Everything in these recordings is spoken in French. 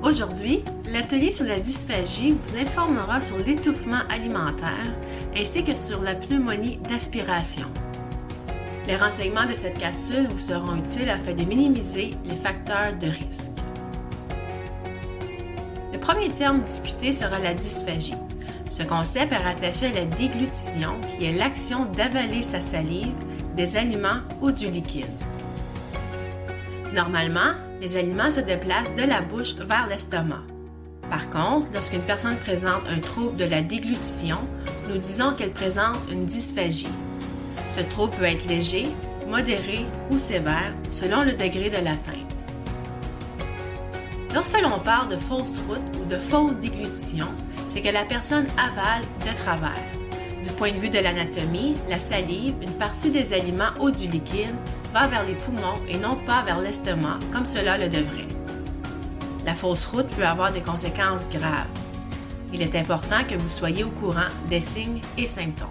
Aujourd'hui, l'atelier sur la dysphagie vous informera sur l'étouffement alimentaire ainsi que sur la pneumonie d'aspiration. Les renseignements de cette capsule vous seront utiles afin de minimiser les facteurs de risque. Le premier terme discuté sera la dysphagie. Ce concept est rattaché à la déglutition, qui est l'action d'avaler sa salive, des aliments ou du liquide. Normalement, les aliments se déplacent de la bouche vers l'estomac. Par contre, lorsqu'une personne présente un trouble de la déglutition, nous disons qu'elle présente une dysphagie. Ce trouble peut être léger, modéré ou sévère selon le degré de l'atteinte. Lorsque l'on parle de fausse route ou de fausse déglutition, c'est que la personne avale de travers. Du point de vue de l'anatomie, la salive, une partie des aliments ou du liquide, va vers les poumons et non pas vers l'estomac comme cela le devrait. La fausse route peut avoir des conséquences graves. Il est important que vous soyez au courant des signes et symptômes.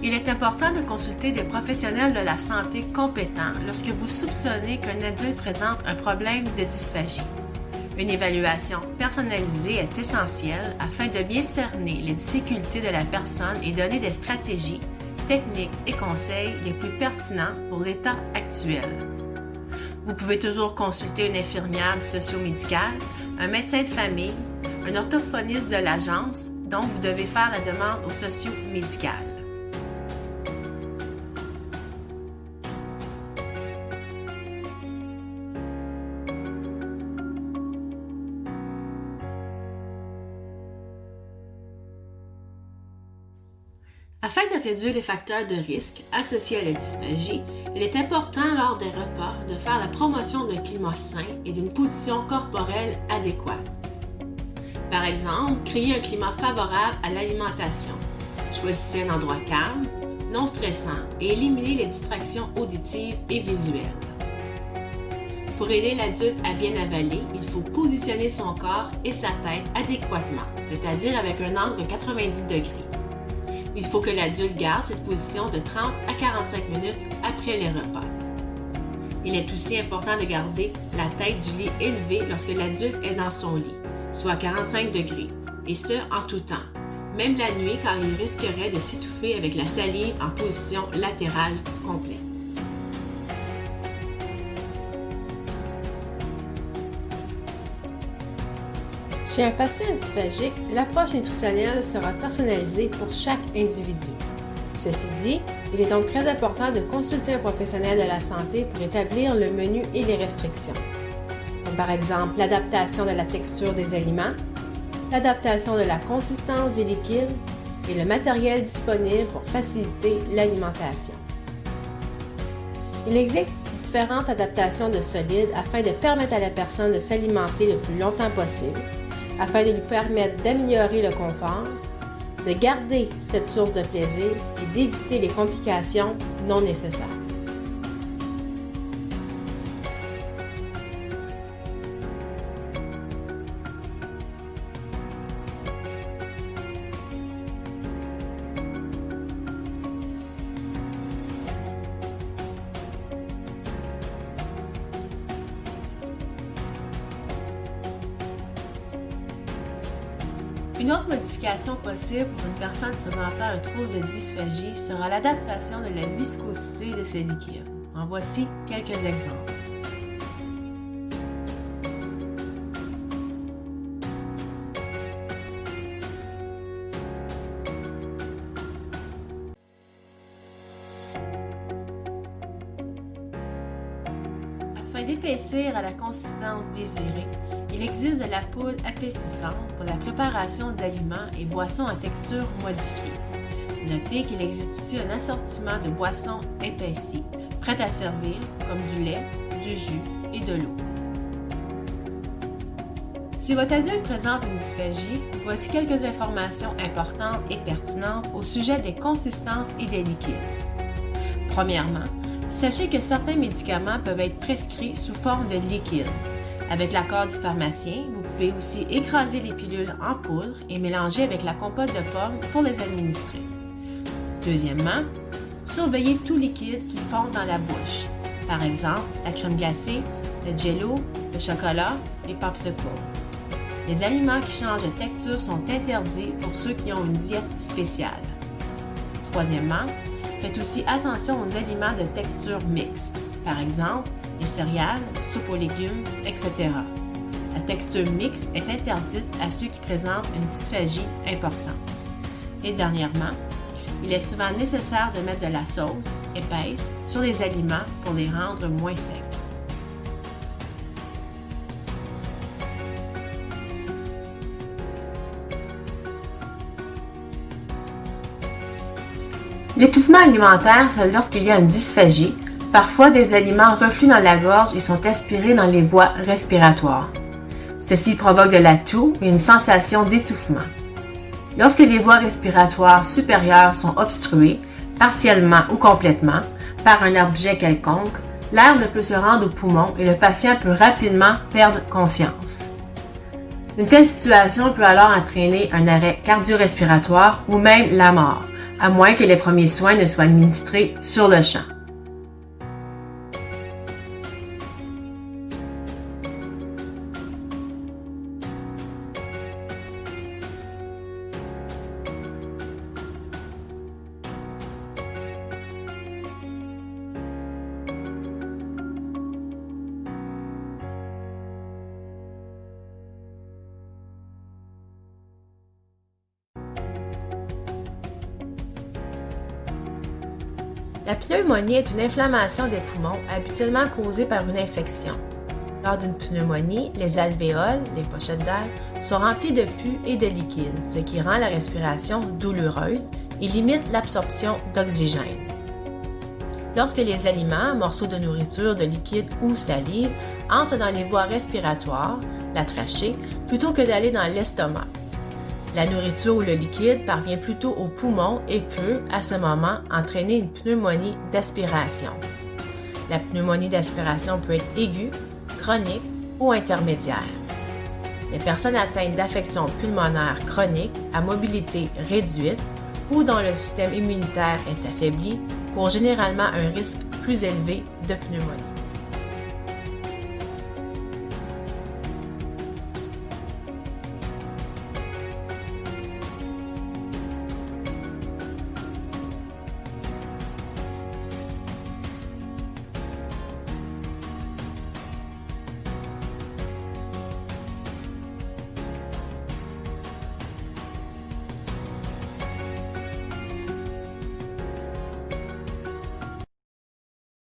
Il est important de consulter des professionnels de la santé compétents lorsque vous soupçonnez qu'un adulte présente un problème de dysphagie. Une évaluation personnalisée est essentielle afin de bien cerner les difficultés de la personne et donner des stratégies, techniques et conseils les plus pertinents pour l'état actuel. Vous pouvez toujours consulter une infirmière du socio-médical, un médecin de famille, un orthophoniste de l'agence dont vous devez faire la demande au socio-médical. Afin de réduire les facteurs de risque associés à la dysphagie, il est important lors des repas de faire la promotion d'un climat sain et d'une position corporelle adéquate. Par exemple, créer un climat favorable à l'alimentation. Choisissez un endroit calme, non stressant et éliminez les distractions auditives et visuelles. Pour aider l'adulte à bien avaler, il faut positionner son corps et sa tête adéquatement, c'est-à-dire avec un angle de 90 degrés. Il faut que l'adulte garde cette position de 30 à 45 minutes après les repas. Il est aussi important de garder la tête du lit élevée lorsque l'adulte est dans son lit, soit à 45 degrés, et ce en tout temps, même la nuit car il risquerait de s'étouffer avec la salive en position latérale complète. Chez un patient dysphagique, l'approche nutritionnelle sera personnalisée pour chaque individu. Ceci dit, il est donc très important de consulter un professionnel de la santé pour établir le menu et les restrictions. Comme par exemple l'adaptation de la texture des aliments, l'adaptation de la consistance des liquides et le matériel disponible pour faciliter l'alimentation. Il existe différentes adaptations de solides afin de permettre à la personne de s'alimenter le plus longtemps possible, afin de lui permettre d'améliorer le confort, de garder cette source de plaisir et d'éviter les complications non nécessaires. Une autre modification possible pour une personne présentant un trouble de dysphagie sera l'adaptation de la viscosité de ses liquides. En voici quelques exemples. Afin d'épaissir à la consistance désirée, il existe de la poudre épaississante pour la préparation d'aliments et boissons à texture modifiée. Notez qu'il existe aussi un assortiment de boissons épaissies, prêtes à servir, comme du lait, du jus et de l'eau. Si votre adulte présente une dysphagie, voici quelques informations importantes et pertinentes au sujet des consistances et des liquides. Premièrement, sachez que certains médicaments peuvent être prescrits sous forme de liquide. Avec l'accord du pharmacien, vous pouvez aussi écraser les pilules en poudre et mélanger avec la compote de pommes pour les administrer. Deuxièmement, surveillez tout liquide qui fond dans la bouche. Par exemple, la crème glacée, le jello, le chocolat, les popsicles. Les aliments qui changent de texture sont interdits pour ceux qui ont une diète spéciale. Troisièmement, faites aussi attention aux aliments de texture mixte, par exemple les céréales, soupe aux légumes, etc. La texture mixte est interdite à ceux qui présentent une dysphagie importante. Et dernièrement, il est souvent nécessaire de mettre de la sauce épaisse sur les aliments pour les rendre moins secs. L'étouffement alimentaire, c'est lorsqu'il y a une dysphagie. Parfois, des aliments refluent dans la gorge et sont aspirés dans les voies respiratoires. Ceci provoque de la toux et une sensation d'étouffement. Lorsque les voies respiratoires supérieures sont obstruées, partiellement ou complètement, par un objet quelconque, l'air ne peut se rendre aux poumons et le patient peut rapidement perdre conscience. Une telle situation peut alors entraîner un arrêt cardio-respiratoire ou même la mort, à moins que les premiers soins ne soient administrés sur le champ. La pneumonie est une inflammation des poumons habituellement causée par une infection. Lors d'une pneumonie, les alvéoles, les pochettes d'air, sont remplies de pus et de liquide, ce qui rend la respiration douloureuse et limite l'absorption d'oxygène. Lorsque les aliments, morceaux de nourriture, de liquide ou salive, entrent dans les voies respiratoires, la trachée, plutôt que d'aller dans l'estomac. La nourriture ou le liquide parvient plutôt aux poumons et peut, à ce moment, entraîner une pneumonie d'aspiration. La pneumonie d'aspiration peut être aiguë, chronique ou intermédiaire. Les personnes atteintes d'affections pulmonaires chroniques à mobilité réduite ou dont le système immunitaire est affaibli courent généralement un risque plus élevé de pneumonie.